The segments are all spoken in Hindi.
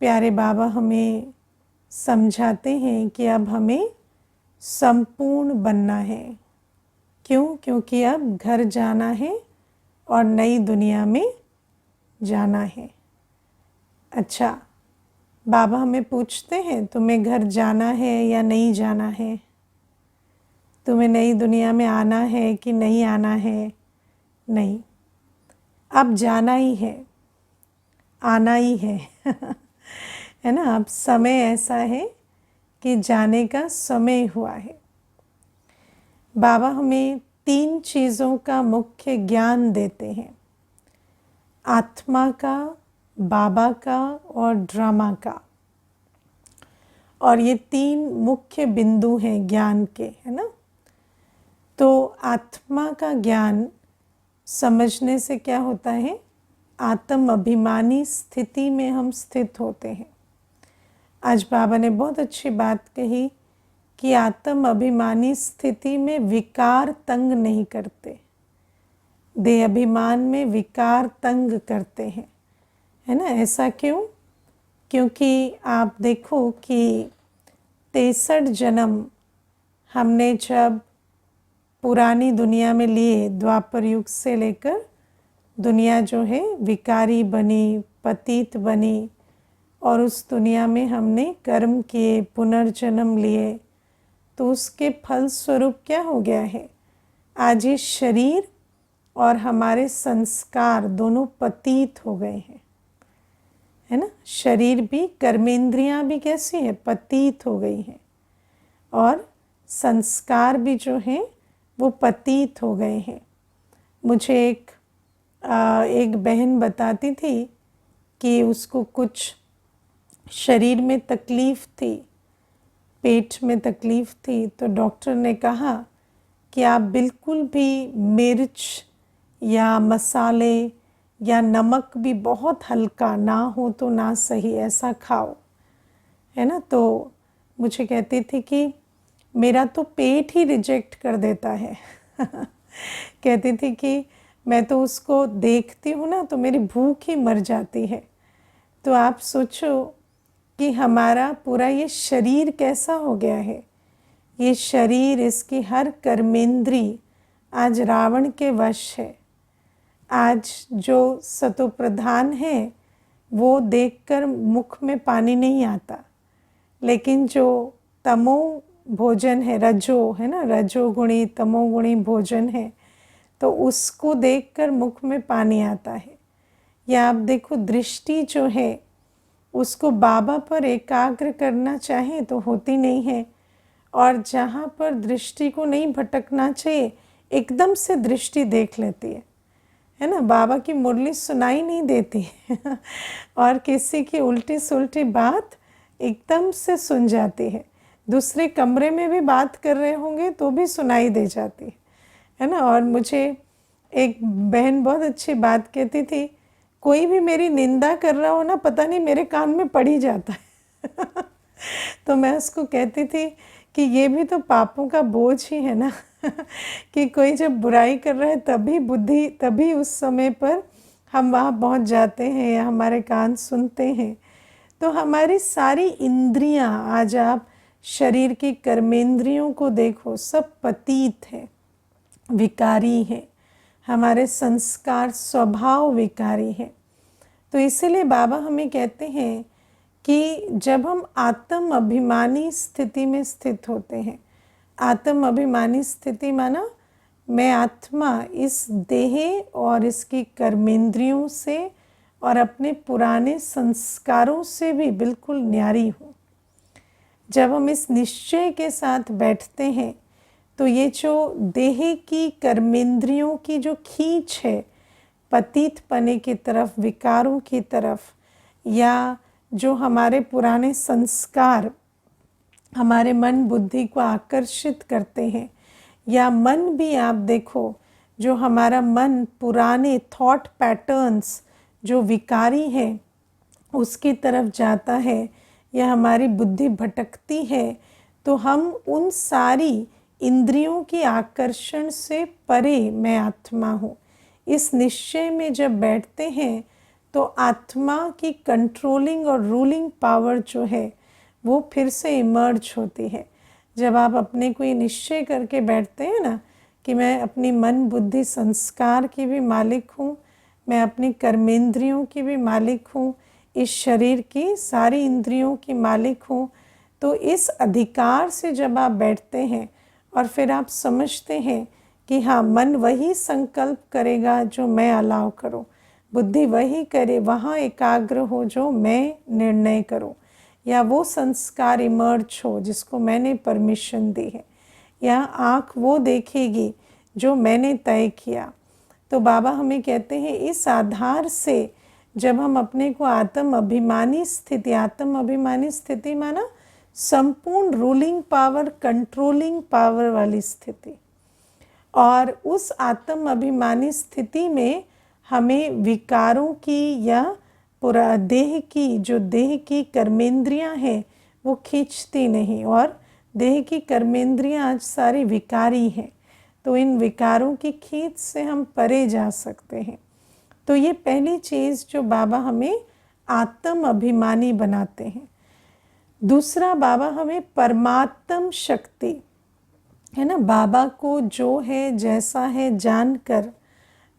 प्यारे बाबा हमें समझाते हैं कि अब हमें संपूर्ण बनना है। क्यों? क्योंकि अब घर जाना है और नई दुनिया में जाना है। अच्छा, बाबा हमें पूछते हैं तुम्हें घर जाना है या नहीं जाना है? तुम्हें नई दुनिया में आना है कि नहीं आना है? नहीं, अब जाना ही है, आना ही है है ना। अब समय ऐसा है कि जाने का समय हुआ है। बाबा हमें 3 चीज़ों का मुख्य ज्ञान देते हैं, आत्मा का, बाबा का और ड्रामा का। और ये 3 मुख्य बिंदु हैं ज्ञान के, है ना। तो आत्मा का ज्ञान समझने से क्या होता है, आत्म अभिमानी स्थिति में हम स्थित होते हैं। आज बाबा ने बहुत अच्छी बात कही कि आत्म अभिमानी स्थिति में विकार तंग नहीं करते, देह अभिमान में विकार तंग करते हैं, है ना। ऐसा क्यों? क्योंकि आप देखो कि 63 जन्म हमने जब पुरानी दुनिया में लिए, द्वापर युग से लेकर दुनिया जो है विकारी बनी, पतित बनी, और उस दुनिया में हमने कर्म किए, पुनर्जन्म लिए, तो उसके फल स्वरूप क्या हो गया है, आज ये शरीर और हमारे संस्कार दोनों पतित हो गए हैं, है ना। शरीर भी, कर्मेंद्रियां भी कैसी है, पतित हो गई हैं, और संस्कार भी जो हैं वो पतित हो गए हैं। मुझे एक बहन बताती थी कि उसको कुछ शरीर में तकलीफ़ थी, पेट में तकलीफ़ थी, तो डॉक्टर ने कहा कि आप बिल्कुल भी मिर्च या मसाले या नमक भी बहुत हल्का ना हो तो ना सही, ऐसा खाओ, है ना। तो मुझे कहती थी कि मेरा तो पेट ही रिजेक्ट कर देता है कहती थी कि मैं तो उसको देखती हूँ ना तो मेरी भूख ही मर जाती है। तो आप सोचो कि हमारा पूरा ये शरीर कैसा हो गया है। ये शरीर, इसकी हर कर्मेंद्री आज रावण के वश है। आज जो सतोप्रधान है वो देखकर मुख में पानी नहीं आता, लेकिन जो तमो भोजन है, रजो है ना, रजोगुणी तमोगुणी भोजन है, तो उसको देखकर मुख में पानी आता है। या आप देखो दृष्टि जो है उसको बाबा पर एकाग्र करना चाहे तो होती नहीं है, और जहाँ पर दृष्टि को नहीं भटकना चाहिए एकदम से दृष्टि देख लेती है ना। बाबा की मुरली सुनाई नहीं देती और किसी की उल्टी सुल्टी बात एकदम से सुन जाती है। दूसरे कमरे में भी बात कर रहे होंगे तो भी सुनाई दे जाती है ना। और मुझे एक बहन बहुत अच्छी बात कहती थी, कोई भी मेरी निंदा कर रहा हो ना, पता नहीं मेरे कान में पड़ ही जाता है तो मैं उसको कहती थी कि ये भी तो पापों का बोझ ही है ना कि कोई जब बुराई कर रहा है तभी उस समय पर हम वहाँ पहुँच जाते हैं या हमारे कान सुनते हैं। तो हमारी सारी इंद्रियां, आज आप शरीर की कर्मेंद्रियों को देखो, सब पतित है, विकारी है। हमारे संस्कार, स्वभाव विकारी है। तो इसीलिए बाबा हमें कहते हैं कि जब हम आत्म अभिमानी स्थिति में स्थित होते हैं, आत्म अभिमानी स्थिति माना मैं आत्मा इस देह और इसकी कर्मेंद्रियों से और अपने पुराने संस्कारों से भी बिल्कुल न्यारी हूँ। जब हम इस निश्चय के साथ बैठते हैं तो ये जो देह की कर्मेंद्रियों की जो खींच है पतित पने की तरफ, विकारों की तरफ, या जो हमारे पुराने संस्कार हमारे मन बुद्धि को आकर्षित करते हैं, या मन भी आप देखो जो हमारा मन पुराने थॉट पैटर्न्स जो विकारी है उसकी तरफ जाता है, या हमारी बुद्धि भटकती है, तो हम उन सारी इंद्रियों की आकर्षण से परे मैं आत्मा हूँ, इस निश्चय में जब बैठते हैं तो आत्मा की कंट्रोलिंग और रूलिंग पावर जो है वो फिर से इमर्ज होती है। जब आप अपने को ये निश्चय करके बैठते हैं ना कि मैं अपनी मन बुद्धि संस्कार की भी मालिक हूँ, मैं अपनी कर्मेंद्रियों की भी मालिक हूँ, इस शरीर की सारी इंद्रियों की मालिक हूँ, तो इस अधिकार से जब आप बैठते हैं और फिर आप समझते हैं कि हाँ, मन वही संकल्प करेगा जो मैं अलाउ करूँ, बुद्धि वही करे, वहाँ एकाग्र हो जो मैं निर्णय करूँ, या वो संस्कार इमर्ज हो जिसको मैंने परमिशन दी है, या आँख वो देखेगी जो मैंने तय किया। तो बाबा हमें कहते हैं इस आधार से जब हम अपने को आत्म अभिमानी स्थिति माना संपूर्ण रूलिंग पावर, कंट्रोलिंग पावर वाली स्थिति, और उस आत्म अभिमानी स्थिति में हमें विकारों की या पूरा देह की कर्मेंद्रियां हैं वो खींचती नहीं, और देह की कर्मेंद्रियां आज सारी विकारी हैं, तो इन विकारों की खींच से हम परे जा सकते हैं। तो ये पहली चीज़ जो बाबा हमें आत्म अभिमानी बनाते हैं। दूसरा, बाबा हमें परमात्म शक्ति, है ना, बाबा को जो है जैसा है जानकर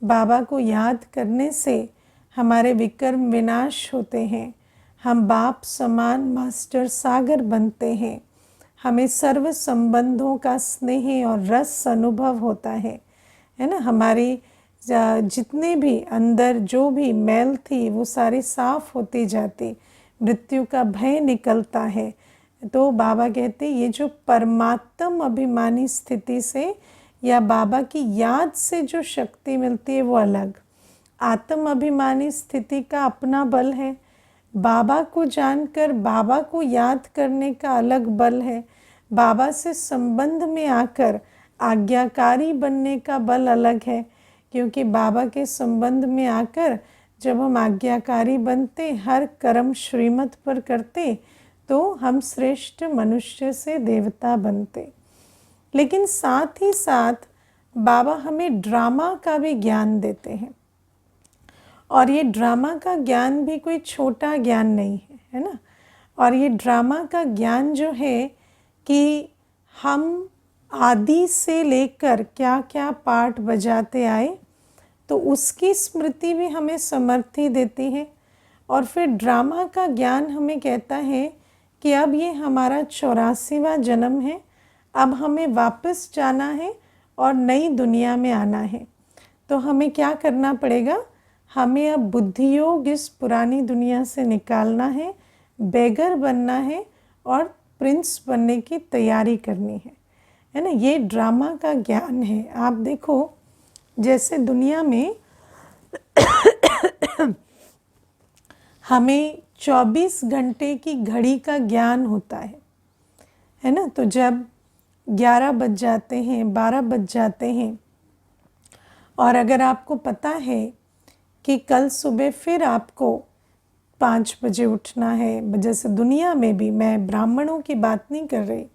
बाबा को याद करने से हमारे विकर्म विनाश होते हैं, हम बाप समान मास्टर सागर बनते हैं, हमें सर्व संबंधों का स्नेह और रस अनुभव होता है ना, हमारी जितने भी अंदर जो भी मैल थी वो सारी साफ होती जाती, मृत्यु का भय निकलता है। तो बाबा कहते ये जो परमात्म अभिमानी स्थिति से या बाबा की याद से जो शक्ति मिलती है वो अलग। आत्म अभिमानी स्थिति का अपना बल है, बाबा को जानकर बाबा को याद करने का अलग बल है, बाबा से संबंध में आकर आज्ञाकारी बनने का बल अलग है, क्योंकि बाबा के संबंध में आकर जब हम आज्ञाकारी बनते, हर कर्म श्रीमत पर करते, तो हम श्रेष्ठ मनुष्य से देवता बनते। लेकिन साथ ही साथ बाबा हमें ड्रामा का भी ज्ञान देते हैं, और ये ड्रामा का ज्ञान भी कोई छोटा ज्ञान नहीं है ना। और ये ड्रामा का ज्ञान जो है कि हम आदि से लेकर क्या क्या पार्ट बजाते आए, तो उसकी स्मृति भी हमें समर्थी देती है। और फिर ड्रामा का ज्ञान हमें कहता है कि अब ये हमारा 84वां जन्म है, अब हमें वापस जाना है और नई दुनिया में आना है। तो हमें क्या करना पड़ेगा, हमें अब बुद्धि योग इस पुरानी दुनिया से निकालना है, बेगर बनना है और प्रिंस बनने की तैयारी करनी है ना। ये ड्रामा का ज्ञान है। आप देखो जैसे दुनिया में हमें 24 घंटे की घड़ी का ज्ञान होता है ना। तो जब 11 बज जाते हैं, 12 बज जाते हैं, और अगर आपको पता है कि कल सुबह फिर आपको 5 बजे उठना है, जैसे दुनिया में भी, मैं ब्राह्मणों की बात नहीं कर रही,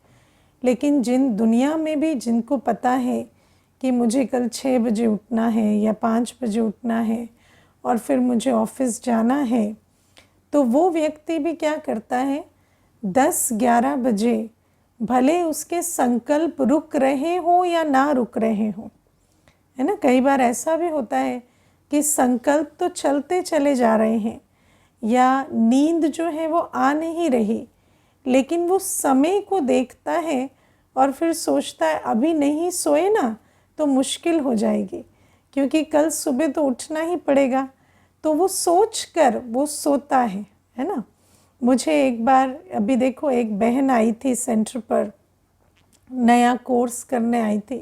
लेकिन जिन दुनिया में भी जिनको पता है कि मुझे कल 6 बजे उठना है या 5 बजे उठना है और फिर मुझे ऑफिस जाना है, तो वो व्यक्ति भी क्या करता है, 10-11 बजे भले उसके संकल्प रुक रहे हो या ना रुक रहे हो, है ना। कई बार ऐसा भी होता है कि संकल्प तो चलते चले जा रहे हैं या नींद जो है वो आ नहीं रही, लेकिन वो समय को देखता है और फिर सोचता है अभी नहीं सोए ना तो मुश्किल हो जाएगी, क्योंकि कल सुबह तो उठना ही पड़ेगा। तो वो सोच कर वो सोता है ना। मुझे एक बार, अभी देखो, एक बहन आई थी सेंटर पर, नया कोर्स करने आई थी,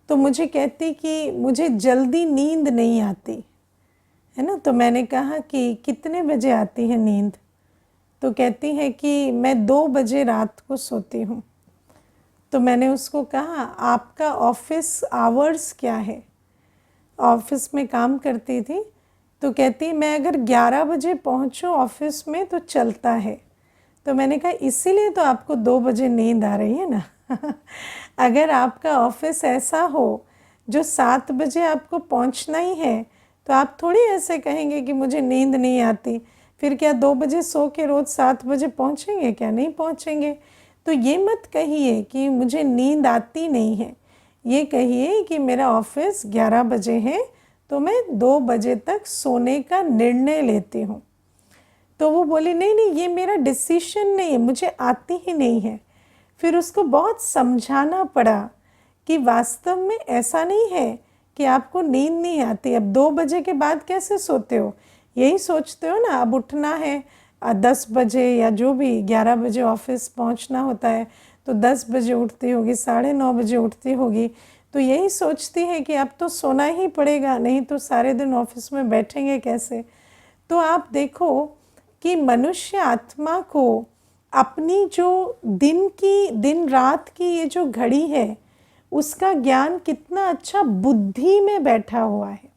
तो मुझे कहती कि मुझे जल्दी नींद नहीं आती है ना। तो मैंने कहा कि कितने बजे आती है नींद, तो कहती है कि मैं 2 बजे रात को सोती हूँ। तो मैंने उसको कहा आपका ऑफिस आवर्स क्या है, ऑफिस में काम करती थी, तो कहती मैं अगर 11 बजे पहुँचूँ ऑफिस में तो चलता है। तो मैंने कहा इसीलिए तो आपको 2 बजे नींद आ रही है ना। अगर आपका ऑफिस ऐसा हो जो 7 बजे आपको पहुंचना ही है, तो आप थोड़ी ऐसे कहेंगे कि मुझे नींद नहीं आती, फिर क्या 2 बजे सो के रोज़ 7 बजे पहुँचेंगे क्या? नहीं पहुँचेंगे। तो ये मत कहिए कि मुझे नींद आती नहीं है, ये कहिए कि मेरा ऑफिस 11 बजे है तो मैं 2 बजे तक सोने का निर्णय लेती हूँ। तो वो बोली नहीं नहीं, ये मेरा डिसीशन नहीं है, मुझे आती ही नहीं है। फिर उसको बहुत समझाना पड़ा कि वास्तव में ऐसा नहीं है कि आपको नींद नहीं आती। अब 2 बजे के बाद कैसे सोते हो? यही सोचते हो ना, अब उठना है 10 बजे या जो भी 11 बजे ऑफिस पहुंचना होता है, तो 10 बजे उठती होगी, 9:30 बजे उठती होगी, तो यही सोचती है कि अब तो सोना ही पड़ेगा, नहीं तो सारे दिन ऑफिस में बैठेंगे कैसे। तो आप देखो कि मनुष्य आत्मा को अपनी जो दिन रात की ये जो घड़ी है उसका ज्ञान कितना अच्छा बुद्धि में बैठा हुआ है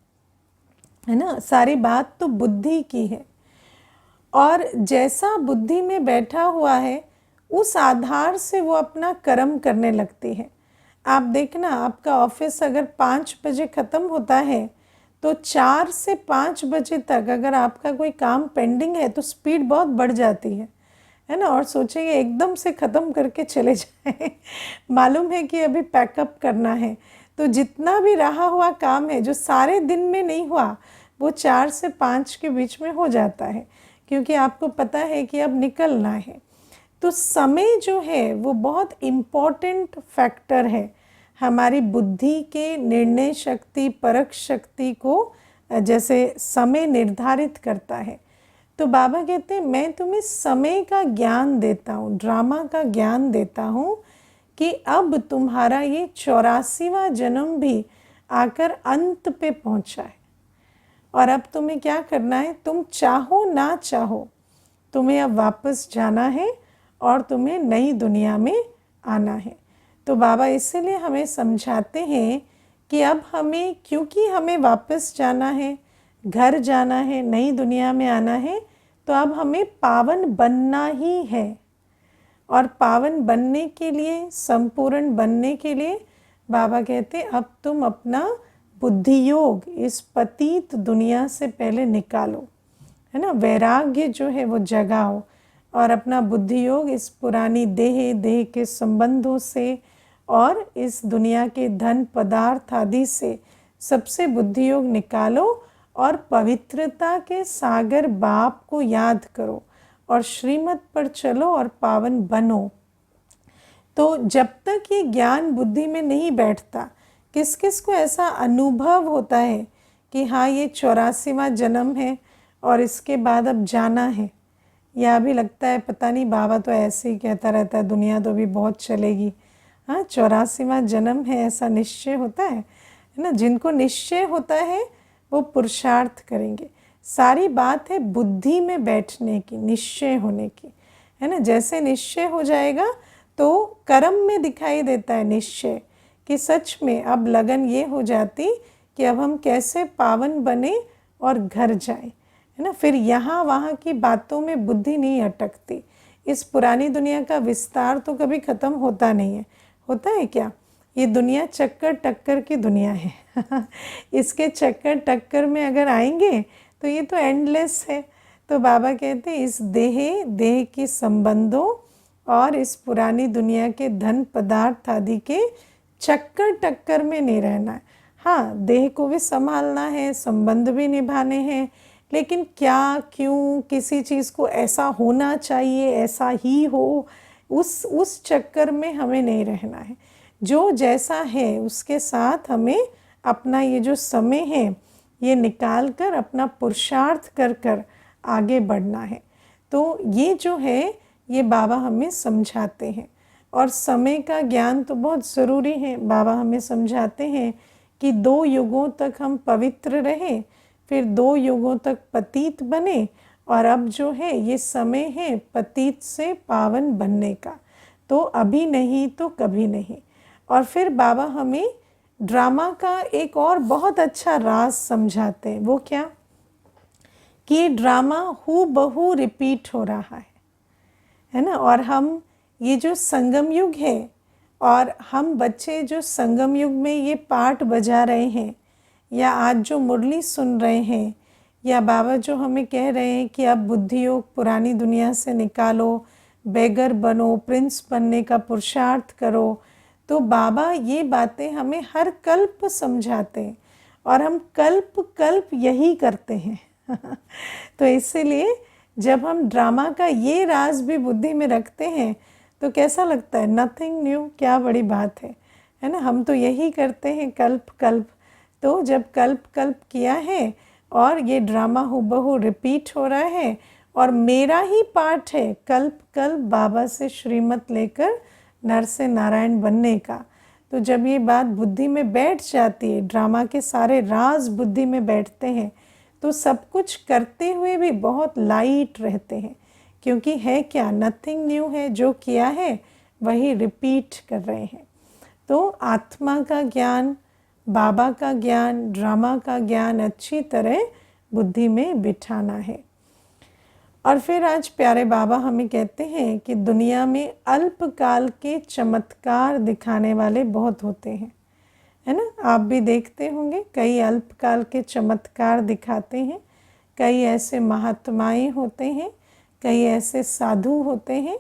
ना। सारी बात तो बुद्धि की है, और जैसा बुद्धि में बैठा हुआ है उस आधार से वो अपना कर्म करने लगती है। आप देखना, आपका ऑफिस अगर 5 बजे ख़त्म होता है तो 4 से 5 बजे तक अगर आपका कोई काम पेंडिंग है तो स्पीड बहुत बढ़ जाती है ना, और सोचेंगे एकदम से ख़त्म करके चले जाएं। मालूम है कि अभी पैकअप करना है, तो जितना भी रहा हुआ काम है जो सारे दिन में नहीं हुआ वो 4 से 5 के बीच में हो जाता है, क्योंकि आपको पता है कि अब निकलना है। तो समय जो है वो बहुत इम्पॉर्टेंट फैक्टर है हमारी बुद्धि के निर्णय शक्ति, परख शक्ति को जैसे समय निर्धारित करता है। तो बाबा कहते हैं मैं तुम्हें समय का ज्ञान देता हूँ, ड्रामा का ज्ञान देता हूँ कि अब तुम्हारा ये 84वां जन्म भी आकर अंत पे पहुँचा है, और अब तुम्हें क्या करना है, तुम चाहो ना चाहो तुम्हें अब वापस जाना है और तुम्हें नई दुनिया में आना है। तो बाबा इसीलिए हमें समझाते हैं कि अब हमें, क्योंकि हमें वापस जाना है, घर जाना है, नई दुनिया में आना है, तो अब हमें पावन बनना ही है। और पावन बनने के लिए, संपूर्ण बनने के लिए बाबा कहते अब तुम अपना बुद्धि योग इस पतित दुनिया से पहले निकालो, है ना। वैराग्य जो है वो जगाओ और अपना बुद्धि योग इस पुरानी देह के संबंधों से और इस दुनिया के धन पदार्थ आदि से सबसे बुद्धि योग निकालो और पवित्रता के सागर बाप को याद करो और श्रीमत पर चलो और पावन बनो। तो जब तक ये ज्ञान बुद्धि में नहीं बैठता, किस किस को ऐसा अनुभव होता है कि हाँ ये 84वां जन्म है और इसके बाद अब जाना है, या भी लगता है पता नहीं बाबा तो ऐसे ही कहता रहता है दुनिया तो अभी बहुत चलेगी। हाँ 84वां जन्म है ऐसा निश्चय होता है ना। जिनको निश्चय होता है वो पुरुषार्थ करेंगे। सारी बात है बुद्धि में बैठने की, निश्चय होने की, है ना। जैसे निश्चय हो जाएगा तो कर्म में दिखाई देता है निश्चय कि सच में अब लगन ये हो जाती कि अब हम कैसे पावन बने और घर जाएं, है ना। फिर यहाँ वहाँ की बातों में बुद्धि नहीं अटकती। इस पुरानी दुनिया का विस्तार तो कभी ख़त्म होता नहीं है, होता है क्या? ये दुनिया चक्कर टक्कर की दुनिया है। इसके चक्कर टक्कर में अगर आएंगे तो ये तो एंडलेस है। तो बाबा कहते हैं इस देह के संबंधों और इस पुरानी दुनिया के धन पदार्थ आदि के चक्कर टक्कर में नहीं रहना है। हाँ देह को भी संभालना है, संबंध भी निभाने हैं, लेकिन क्या, क्यों, किसी चीज़ को ऐसा होना चाहिए, ऐसा ही हो, उस चक्कर में हमें नहीं रहना है। जो जैसा है उसके साथ हमें अपना ये जो समय है ये निकाल कर अपना पुरुषार्थ कर कर आगे बढ़ना है। तो ये जो है ये बाबा हमें समझाते हैं, और समय का ज्ञान तो बहुत ज़रूरी है। बाबा हमें समझाते हैं कि 2 युगों तक हम पवित्र रहें, फिर 2 युगों तक पतित बने, और अब जो है ये समय है पतित से पावन बनने का। तो अभी नहीं तो कभी नहीं। और फिर बाबा हमें ड्रामा का एक और बहुत अच्छा राज समझाते हैं। वो क्या? कि ये ड्रामा हूबहू रिपीट हो रहा है ना। और हम ये जो संगम युग है और हम बच्चे जो संगम युग में ये पार्ट बजा रहे हैं, या आज जो मुरली सुन रहे हैं, या बाबा जो हमें कह रहे हैं कि अब बुद्धि योग पुरानी दुनिया से निकालो, बेगर बनो, प्रिंस बनने का पुरुषार्थ करो, तो बाबा ये बातें हमें हर कल्प समझाते हैं और हम कल्प कल्प यही करते हैं। तो इसीलिए जब हम ड्रामा का ये राज भी बुद्धि में रखते हैं तो कैसा लगता है, नथिंग न्यू, क्या बड़ी बात है ना, हम तो यही करते हैं कल्प कल्प। तो जब कल्प कल्प किया है और ये ड्रामा हूबहू रिपीट हो रहा है और मेरा ही पार्ट है कल्प कल्प बाबा से श्रीमत लेकर नर से नारायण बनने का, तो जब ये बात बुद्धि में बैठ जाती है, ड्रामा के सारे राज बुद्धि में बैठते हैं, तो सब कुछ करते हुए भी बहुत लाइट रहते हैं, क्योंकि है क्या, नथिंग न्यू है, जो किया है वही रिपीट कर रहे हैं। तो आत्मा का ज्ञान, बाबा का ज्ञान, ड्रामा का ज्ञान अच्छी तरह बुद्धि में बिठाना है। और फिर आज प्यारे बाबा हमें कहते हैं कि दुनिया में अल्पकाल के चमत्कार दिखाने वाले बहुत होते हैं, है ना। आप भी देखते होंगे कई अल्पकाल के चमत्कार दिखाते हैं, कई ऐसे महात्माएं होते हैं, कई ऐसे साधु होते हैं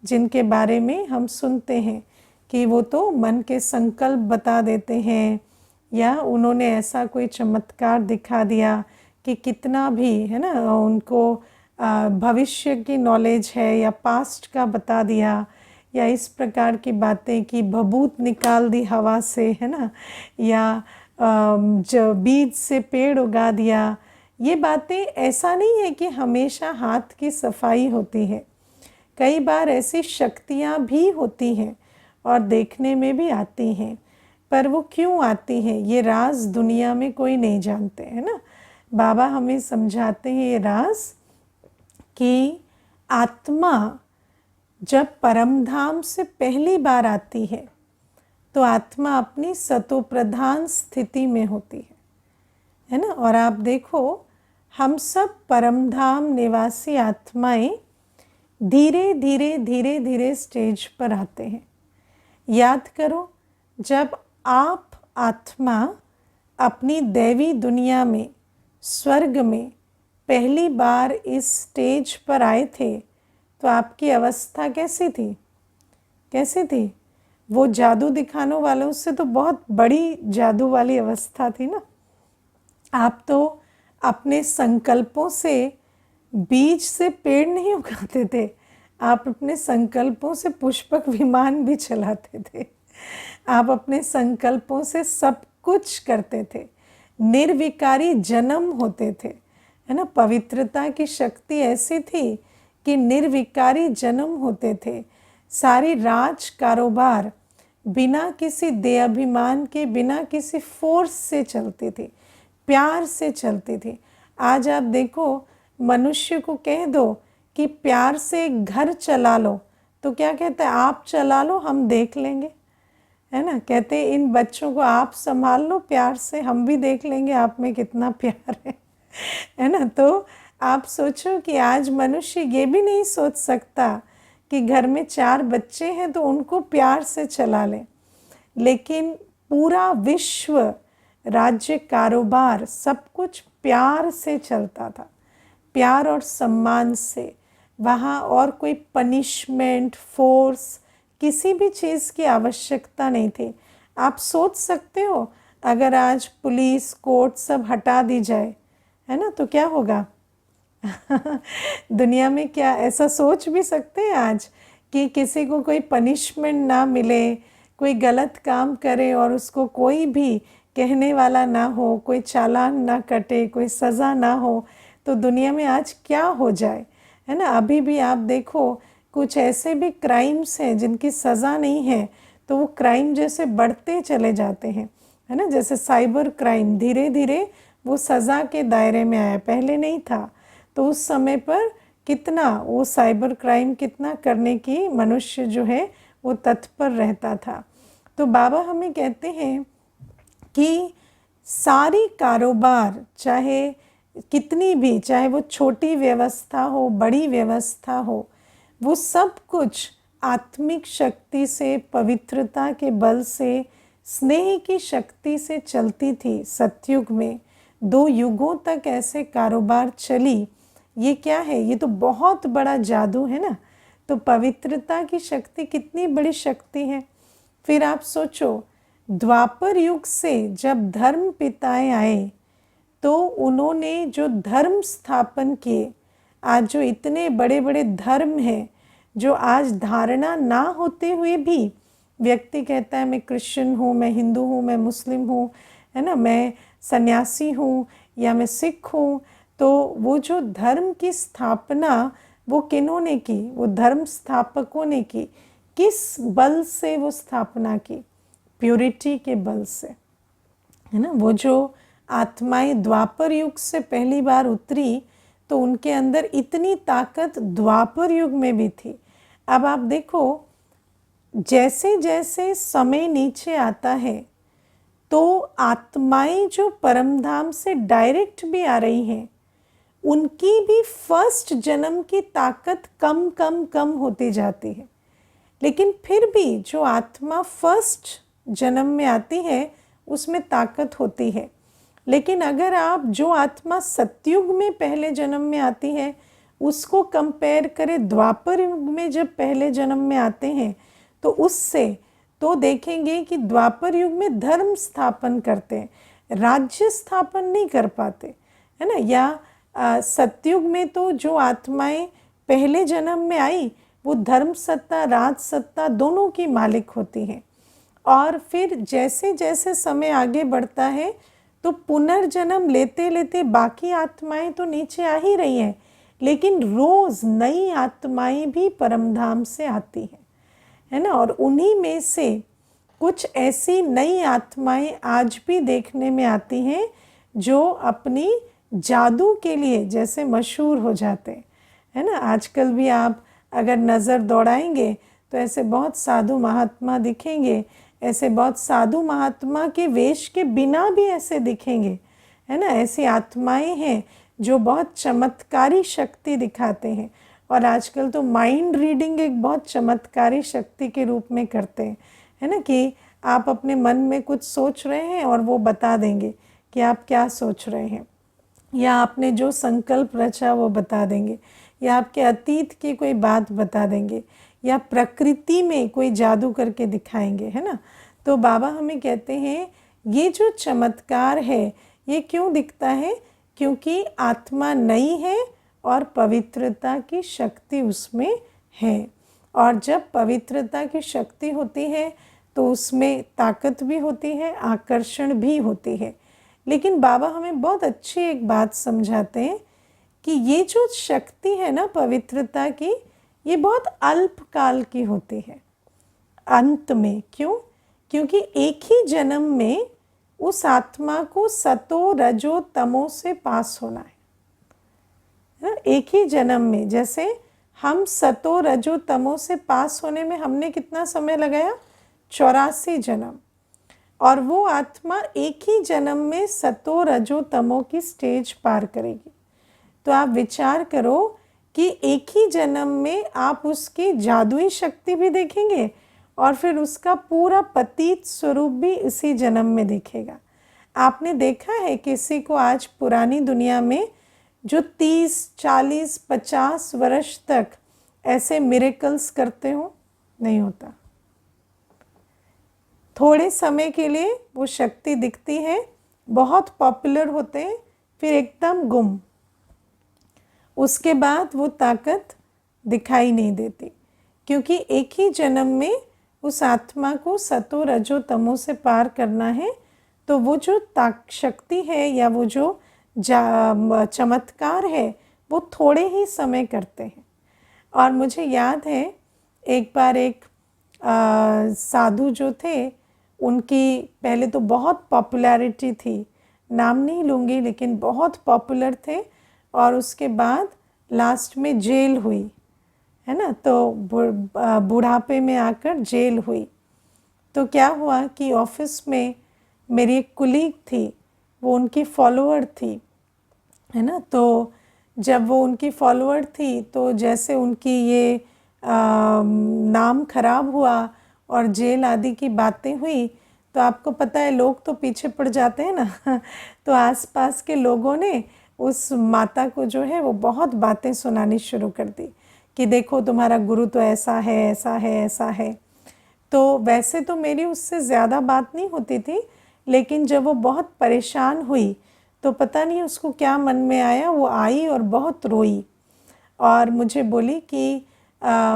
जिनके बारे में हम सुनते हैं कि वो तो मन के संकल्प बता देते हैं, या उन्होंने ऐसा कोई चमत्कार दिखा दिया कि कितना भी, है ना, उनको भविष्य की नॉलेज है या पास्ट का बता दिया, या इस प्रकार की बातें कि भभूत निकाल दी हवा से, है ना, या जो बीज से पेड़ उगा दिया। ये बातें ऐसा नहीं है कि हमेशा हाथ की सफाई होती है, कई बार ऐसी शक्तियाँ भी होती हैं और देखने में भी आती हैं, पर वो क्यों आती हैं ये राज दुनिया में कोई नहीं जानते, है ना। बाबा हमें समझाते हैं ये राज कि आत्मा जब परमधाम से पहली बार आती है तो आत्मा अपनी सतोप्रधान स्थिति में होती है ना। और आप देखो, हम सब परमधाम निवासी आत्माएं धीरे धीरे धीरे धीरे स्टेज पर आते हैं। याद करो, जब आप आत्मा अपनी दैवी दुनिया में, स्वर्ग में पहली बार इस स्टेज पर आए थे तो आपकी अवस्था कैसी थी, कैसी थी? वो जादू दिखाने वालों से तो बहुत बड़ी जादू वाली अवस्था थी ना। आप तो अपने संकल्पों से बीज से पेड़ नहीं उगाते थे, आप अपने संकल्पों से पुष्पक विमान भी चलाते थे, आप अपने संकल्पों से सब कुछ करते थे, निर्विकारी जन्म होते थे, है ना। पवित्रता की शक्ति ऐसी थी कि निर्विकारी जन्म होते थे। सारी राज कारोबार बिना किसी देहाभिमान के, बिना किसी फोर्स से चलती थी, प्यार से चलती थी। आज आप देखो, मनुष्य को कह दो कि प्यार से एक घर चला लो तो क्या कहते हैं, आप चला लो हम देख लेंगे, है ना। कहते इन बच्चों को आप संभाल लो प्यार से, हम भी देख लेंगे आप में कितना प्यार है ना। तो आप सोचो कि आज मनुष्य ये भी नहीं सोच सकता कि घर में 4 बच्चे हैं तो उनको प्यार से चला लें, लेकिन पूरा विश्व, राज्य, कारोबार सब कुछ प्यार से चलता था, प्यार और सम्मान से। वहाँ और कोई पनिशमेंट, फोर्स, किसी भी चीज़ की आवश्यकता नहीं थी। आप सोच सकते हो अगर आज पुलिस, कोर्ट सब हटा दी जाए, है ना, तो क्या होगा? दुनिया में क्या ऐसा सोच भी सकते हैं आज कि किसी को कोई पनिशमेंट ना मिले, कोई गलत काम करे और उसको कोई भी कहने वाला ना हो, कोई चालान ना कटे, कोई सज़ा ना हो, तो दुनिया में आज क्या हो जाए, है ना। अभी भी आप देखो, कुछ ऐसे भी क्राइम्स हैं जिनकी सज़ा नहीं है, तो वो क्राइम जैसे बढ़ते चले जाते हैं, है ना। जैसे साइबर क्राइम धीरे धीरे वो सज़ा के दायरे में आया, पहले नहीं था। तो उस समय पर कितना वो साइबर क्राइम कितना करने की मनुष्य जो है वो तत्पर रहता था। तो बाबा हमें कहते हैं कि सारी कारोबार, चाहे कितनी भी, चाहे वो छोटी व्यवस्था हो, बड़ी व्यवस्था हो, वो सब कुछ आत्मिक शक्ति से, पवित्रता के बल से स्नेह की शक्ति से चलती थी सतयुग में, 2 युगों तक ऐसे कारोबार चली। ये क्या है? ये तो बहुत बड़ा जादू है ना। तो पवित्रता की शक्ति कितनी बड़ी शक्ति है। फिर आप सोचो, द्वापर युग से जब धर्म पिताएं आए तो उन्होंने जो धर्म स्थापन किए, आज जो इतने बड़े बड़े धर्म हैं, जो आज धारणा ना होते हुए भी व्यक्ति कहता है मैं क्रिश्चियन हूँ, मैं हिंदू हूँ, मैं मुस्लिम हूँ, है ना, मैं सन्यासी हूँ या मैं सिख हूँ। तो वो जो धर्म की स्थापना वो किन्होंने की? वो धर्म स्थापकों ने की। किस बल से वो स्थापना की? प्योरिटी के बल से, है ना। वो जो आत्माएं द्वापर युग से पहली बार उतरी तो उनके अंदर इतनी ताकत द्वापर युग में भी थी। अब आप देखो, जैसे जैसे समय नीचे आता है तो आत्माएं जो परमधाम से डायरेक्ट भी आ रही हैं, उनकी भी फर्स्ट जन्म की ताकत कम कम कम होती जाती है। लेकिन फिर भी जो आत्मा फर्स्ट जन्म में आती है उसमें ताकत होती है। लेकिन अगर आप जो आत्मा सतयुग में पहले जन्म में आती है उसको कंपेयर करें द्वापर युग में जब पहले जन्म में आते हैं तो उससे तो देखेंगे कि द्वापर युग में धर्म स्थापन करते हैं, राज्य स्थापन नहीं कर पाते, है ना। या सतयुग में तो जो आत्माएं पहले जन्म में आई वो धर्म सत्ता राज सत्ता दोनों की मालिक होती हैं। और फिर जैसे जैसे समय आगे बढ़ता है तो पुनर्जन्म लेते लेते बाकी आत्माएं तो नीचे आ ही रही हैं, लेकिन रोज नई आत्माएं भी परमधाम से आती हैं, है ना। और उन्हीं में से कुछ ऐसी नई आत्माएं आज भी देखने में आती हैं जो अपनी जादू के लिए जैसे मशहूर हो जाते हैं, है ना। आजकल भी आप अगर नज़र दौड़ाएंगे तो ऐसे बहुत साधु महात्मा दिखेंगे, ऐसे बहुत साधु महात्मा के वेश के बिना भी ऐसे दिखेंगे, है ना। ऐसी आत्माएं हैं जो बहुत चमत्कारी शक्ति दिखाते हैं। और आजकल तो माइंड रीडिंग एक बहुत चमत्कारी शक्ति के रूप में करते हैं, है ना, कि आप अपने मन में कुछ सोच रहे हैं और वो बता देंगे कि आप क्या सोच रहे हैं, या आपने जो संकल्प रचा वो बता देंगे, या आपके अतीत की कोई बात बता देंगे, या प्रकृति में कोई जादू करके दिखाएंगे, है ना। तो बाबा हमें कहते हैं ये जो चमत्कार है ये क्यों दिखता है? क्योंकि आत्मा नई है और पवित्रता की शक्ति उसमें है। और जब पवित्रता की शक्ति होती है तो उसमें ताकत भी होती है, आकर्षण भी होती है। लेकिन बाबा हमें बहुत अच्छी एक बात समझाते हैं कि ये जो शक्ति है ना पवित्रता की, ये बहुत अल्पकाल की होती है अंत में। क्यों? क्योंकि एक ही जन्म में उस आत्मा को सतो रजो तमो से पास होना है। एक ही जन्म में, जैसे हम सतो रजो तमो से पास होने में हमने कितना समय लगाया? 84 जन्म। और वो आत्मा एक ही जन्म में सतो रजो तमो की स्टेज पार करेगी। तो आप विचार करो कि एक ही जन्म में आप उसकी जादुई शक्ति भी देखेंगे और फिर उसका पूरा पतित स्वरूप भी इसी जन्म में दिखेगा। आपने देखा है किसी को आज पुरानी दुनिया में जो 30, 40, 50 वर्ष तक ऐसे मिरेकल्स करते हो? नहीं होता। थोड़े समय के लिए वो शक्ति दिखती है, बहुत पॉपुलर होते हैं, फिर एकदम गुम। उसके बाद वो ताकत दिखाई नहीं देती, क्योंकि एक ही जन्म में उस आत्मा को सतो रजो तमो से पार करना है। तो वो जो शक्ति है या वो जो चमत्कार है वो थोड़े ही समय करते हैं। और मुझे याद है एक बार एक साधु जो थे, उनकी पहले तो बहुत पॉपुलैरिटी थी, नाम नहीं लूँगी, लेकिन बहुत पॉपुलर थे। और उसके बाद लास्ट में जेल हुई, है ना। तो बुढ़ापे में आकर जेल हुई। तो क्या हुआ कि ऑफिस में मेरी एक कुलीग थी, वो उनकी फॉलोअर थी, है ना। तो जब वो उनकी फॉलोअर थी तो जैसे उनकी ये नाम खराब हुआ और जेल आदि की बातें हुई, तो आपको पता है लोग तो पीछे पड़ जाते हैं ना। तो आसपास के लोगों ने उस माता को जो है वो बहुत बातें सुनानी शुरू कर दी कि देखो तुम्हारा गुरु तो ऐसा है, ऐसा है, ऐसा है। तो वैसे तो मेरी उससे ज़्यादा बात नहीं होती थी, लेकिन जब वो बहुत परेशान हुई तो पता नहीं उसको क्या मन में आया, वो आई और बहुत रोई और मुझे बोली कि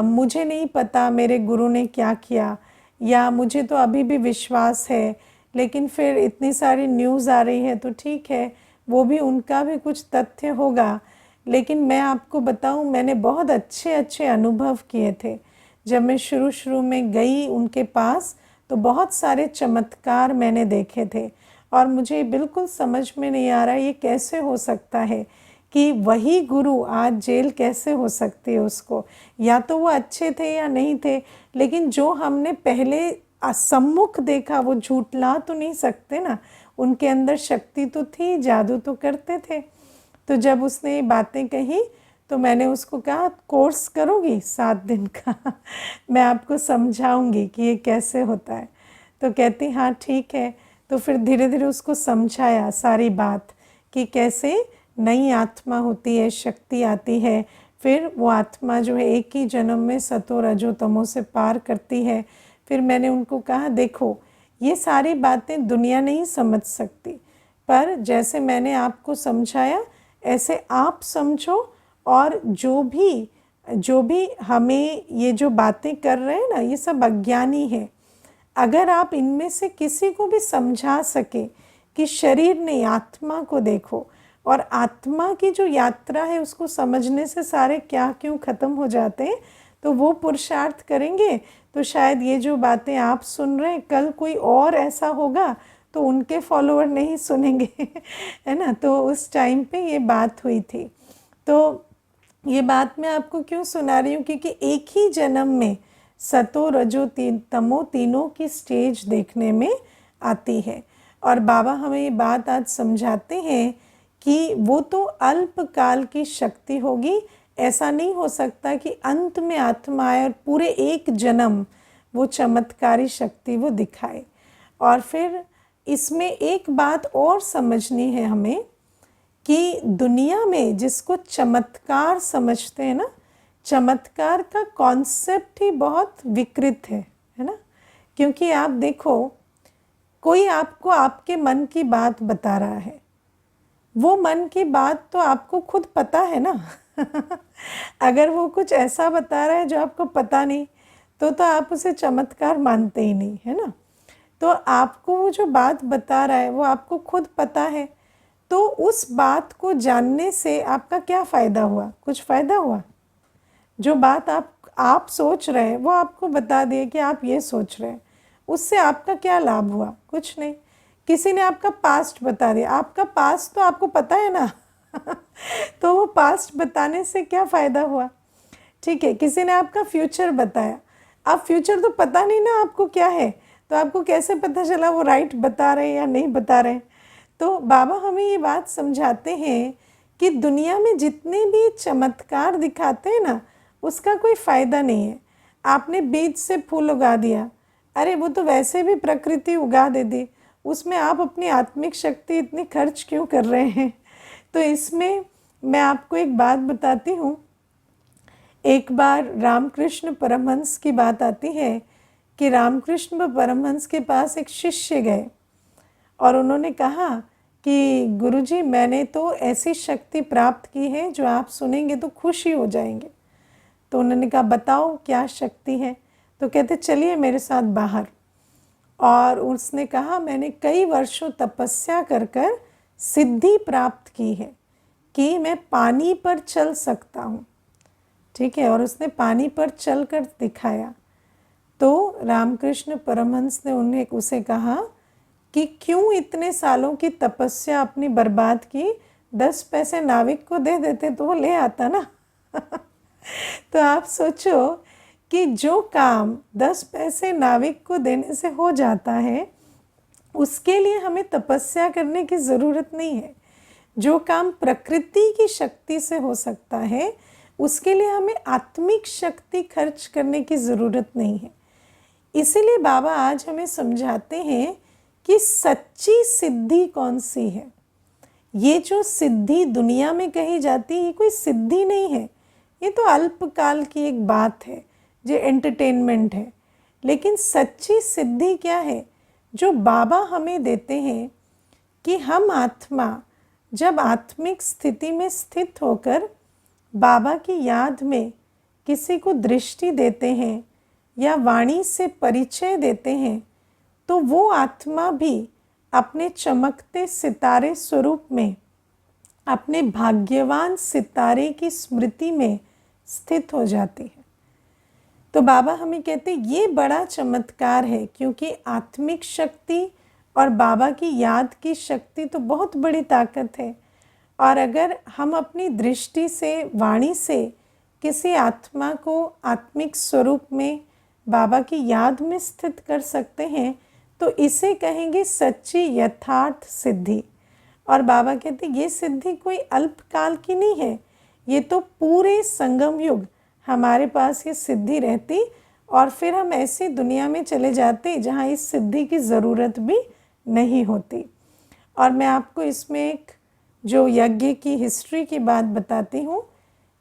मुझे नहीं पता मेरे गुरु ने क्या किया, या मुझे तो अभी भी विश्वास है, लेकिन फिर इतनी सारी न्यूज़ आ रही है तो ठीक है, वो भी उनका भी कुछ तथ्य होगा, लेकिन मैं आपको बताऊं मैंने बहुत अच्छे अच्छे अनुभव किए थे। जब मैं शुरू शुरू में गई उनके पास तो बहुत सारे चमत्कार मैंने देखे थे और मुझे बिल्कुल समझ में नहीं आ रहा ये कैसे हो सकता है कि वही गुरु आज जेल कैसे हो सकती है उसको, या तो वो अच्छे थे या नहीं थे, लेकिन जो हमने पहले सम्मुख देखा वो झूठला तो नहीं सकते ना, उनके अंदर शक्ति तो थी, जादू तो करते थे। तो जब उसने ये बातें कही तो मैंने उसको कहा कोर्स करोगी 7 दिन का मैं आपको समझाऊंगी कि ये कैसे होता है। तो कहती हाँ ठीक है। तो फिर धीरे धीरे उसको समझाया सारी बात कि कैसे नई आत्मा होती है, शक्ति आती है, फिर वो आत्मा जो है एक ही जन्म में सतो रजो तमो से पार करती है। फिर मैंने उनको कहा देखो ये सारी बातें दुनिया नहीं समझ सकती, पर जैसे मैंने आपको समझाया ऐसे आप समझो, और जो भी हमें ये जो बातें कर रहे हैं ना ये सब अज्ञानी है, अगर आप इनमें से किसी को भी समझा सके कि शरीर नहीं आत्मा को देखो, और आत्मा की जो यात्रा है उसको समझने से सारे क्या क्यों ख़त्म हो जाते हैं, तो वो पुरुषार्थ करेंगे तो शायद ये जो बातें आप सुन रहे हैं कल कोई और ऐसा होगा तो उनके फॉलोअर नहीं सुनेंगे है ना। तो उस टाइम पे ये बात हुई थी। तो ये बात मैं आपको क्यों सुना रही हूँ, क्योंकि एक ही जन्म में सतो रजो तमो तीनों की स्टेज देखने में आती है, और बाबा हमें ये बात आज समझाते हैं कि वो तो अल्पकाल की शक्ति होगी, ऐसा नहीं हो सकता कि अंत में आत्मा आए और पूरे एक जन्म वो चमत्कारी शक्ति वो दिखाए। और फिर इसमें एक बात और समझनी है हमें कि दुनिया में जिसको चमत्कार समझते हैं ना, चमत्कार का कॉन्सेप्ट ही बहुत विकृत है ना। क्योंकि आप देखो कोई आपको आपके मन की बात बता रहा है, वो मन की बात तो आपको खुद पता है ना अगर वो कुछ ऐसा बता रहा है जो आपको पता नहीं तो आप उसे चमत्कार मानते ही नहीं, है ना। तो आपको वो जो बात बता रहा है वो आपको खुद पता है, तो उस बात को जानने से आपका क्या फ़ायदा हुआ? कुछ फ़ायदा हुआ? जो बात आप सोच रहे हैं वो आपको बता दिए कि आप ये सोच रहे हैं, उससे आपका क्या लाभ हुआ? कुछ नहीं। किसी ने आपका पास्ट बता दिया, आपका पास्ट तो आपको पता है ना तो वो पास्ट बताने से क्या फ़ायदा हुआ? ठीक है। किसी ने आपका फ्यूचर बताया, अब फ्यूचर तो पता नहीं ना आपको क्या है, तो आपको कैसे पता चला वो राइट बता रहे हैं या नहीं बता रहे हैं? तो बाबा हमें ये बात समझाते हैं कि दुनिया में जितने भी चमत्कार दिखाते हैं ना उसका कोई फ़ायदा नहीं है। आपने बीज से फूल उगा दिया, अरे वो तो वैसे भी प्रकृति उगा देती, उसमें आप अपनी आत्मिक शक्ति इतनी खर्च क्यों कर रहे हैं? तो इसमें मैं आपको एक बात बताती हूँ। एक बार रामकृष्ण परमहंस की बात आती है कि रामकृष्ण परमहंस के पास एक शिष्य गए और उन्होंने कहा कि गुरुजी मैंने तो ऐसी शक्ति प्राप्त की है जो आप सुनेंगे तो खुशी हो जाएंगे। तो उन्होंने कहा बताओ क्या शक्ति है? तो कहते चलिए मेरे साथ बाहर। और उसने कहा मैंने कई वर्षों तपस्या कर कर सिद्धि प्राप्त की है कि मैं पानी पर चल सकता हूँ। ठीक है। और उसने पानी पर चल कर दिखाया। तो रामकृष्ण परमहंस ने उसे कहा कि क्यों इतने सालों की तपस्या अपनी बर्बाद की, 10 पैसे नाविक को दे देते तो वो ले आता ना तो आप सोचो कि जो काम 10 पैसे नाविक को देने से हो जाता है उसके लिए हमें तपस्या करने की ज़रूरत नहीं है। जो काम प्रकृति की शक्ति से हो सकता है उसके लिए हमें आत्मिक शक्ति खर्च करने की ज़रूरत नहीं है। इसीलिए बाबा आज हमें समझाते हैं कि सच्ची सिद्धि कौन सी है। ये जो सिद्धि दुनिया में कही जाती है, ये कोई सिद्धि नहीं है, ये तो अल्पकाल की एक बात है, जो एंटरटेनमेंट है। लेकिन सच्ची सिद्धि क्या है, जो बाबा हमें देते हैं कि हम आत्मा जब आत्मिक स्थिति में स्थित होकर बाबा की याद में किसी को दृष्टि देते हैं या वाणी से परिचय देते हैं, तो वो आत्मा भी अपने चमकते सितारे स्वरूप में, अपने भाग्यवान सितारे की स्मृति में स्थित हो जाती है। तो बाबा हमें कहते हैं ये बड़ा चमत्कार है, क्योंकि आत्मिक शक्ति और बाबा की याद की शक्ति तो बहुत बड़ी ताकत है। और अगर हम अपनी दृष्टि से, वाणी से किसी आत्मा को आत्मिक स्वरूप में बाबा की याद में स्थित कर सकते हैं, तो इसे कहेंगे सच्ची यथार्थ सिद्धि। और बाबा कहते ये सिद्धि कोई अल्पकाल की नहीं है, ये तो पूरे संगम युग हमारे पास ये सिद्धि रहती, और फिर हम ऐसी दुनिया में चले जाते जहाँ इस सिद्धि की ज़रूरत भी नहीं होती। और मैं आपको इसमें एक जो यज्ञ की हिस्ट्री की बात बताती हूँ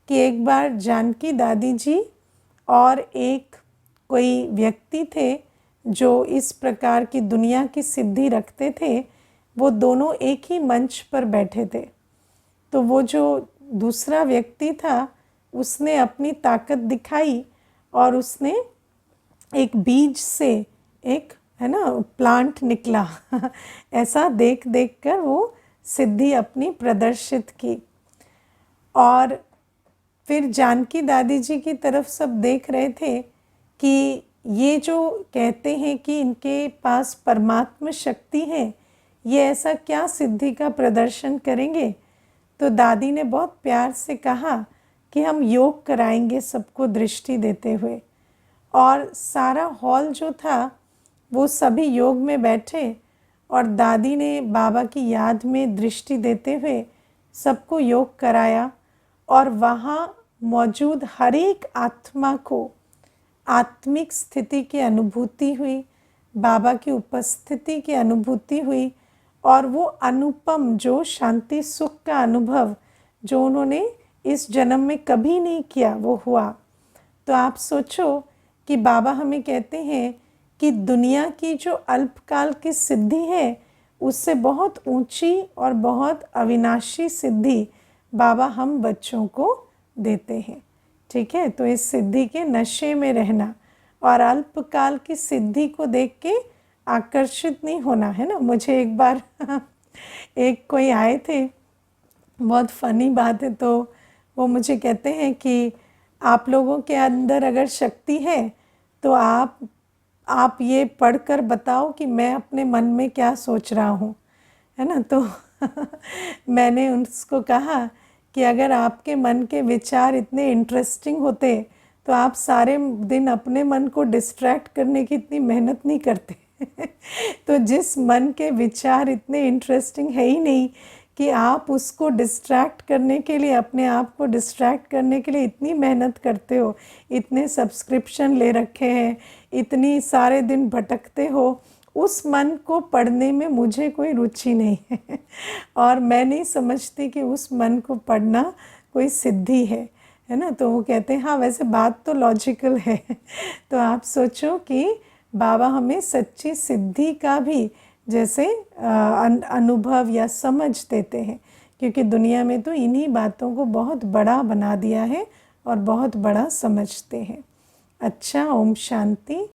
कि एक बार जानकी दादी जी और एक कोई व्यक्ति थे जो इस प्रकार की दुनिया की सिद्धि रखते थे, वो दोनों एक ही मंच पर बैठे थे। तो वो जो दूसरा व्यक्ति था, उसने अपनी ताकत दिखाई और उसने एक बीज से एक, है ना, प्लांट निकला ऐसा देख देख कर वो सिद्धि अपनी प्रदर्शित की। और फिर जानकी दादी जी की तरफ सब देख रहे थे कि ये जो कहते हैं कि इनके पास परमात्मा शक्ति है, ये ऐसा क्या सिद्धि का प्रदर्शन करेंगे। तो दादी ने बहुत प्यार से कहा कि हम योग कराएंगे सबको दृष्टि देते हुए। और सारा हॉल जो था वो सभी योग में बैठे, और दादी ने बाबा की याद में दृष्टि देते हुए सबको योग कराया। और वहाँ मौजूद हर एक आत्मा को आत्मिक स्थिति की अनुभूति हुई, बाबा की उपस्थिति की अनुभूति हुई, और वो अनुपम जो शांति सुख का अनुभव जो उन्होंने इस जन्म में कभी नहीं किया, वो हुआ। तो आप सोचो कि बाबा हमें कहते हैं कि दुनिया की जो अल्पकाल की सिद्धि है, उससे बहुत ऊंची और बहुत अविनाशी सिद्धि बाबा हम बच्चों को देते हैं। ठीक है, तो इस सिद्धि के नशे में रहना और अल्पकाल की सिद्धि को देख के आकर्षित नहीं होना, है ना। मुझे एक बार एक कोई आए थे, बहुत फ़नी बात है, तो वो मुझे कहते हैं कि आप लोगों के अंदर अगर शक्ति है तो आप ये पढ़कर बताओ कि मैं अपने मन में क्या सोच रहा हूँ, है ना। तो मैंने उसको कहा कि अगर आपके मन के विचार इतने इंटरेस्टिंग होते तो आप सारे दिन अपने मन को डिस्ट्रैक्ट करने की इतनी मेहनत नहीं करते। तो जिस मन के विचार इतने इंटरेस्टिंग है ही नहीं कि आप उसको डिस्ट्रैक्ट करने के लिए, अपने आप को डिस्ट्रैक्ट करने के लिए इतनी मेहनत करते हो, इतने सब्सक्रिप्शन ले रखे हैं, इतनी सारे दिन भटकते हो, उस मन को पढ़ने में मुझे कोई रुचि नहीं है। और मैं नहीं समझती कि उस मन को पढ़ना कोई सिद्धि है ना। तो वो कहते हैं हाँ, वैसे बात तो लॉजिकल है। तो आप सोचो कि बाबा हमें सच्ची सिद्धि का भी जैसे अनुभव या समझ देते हैं, क्योंकि दुनिया में तो इन्हीं बातों को बहुत बड़ा बना दिया है और बहुत बड़ा समझते हैं। अच्छा, ओम शांति।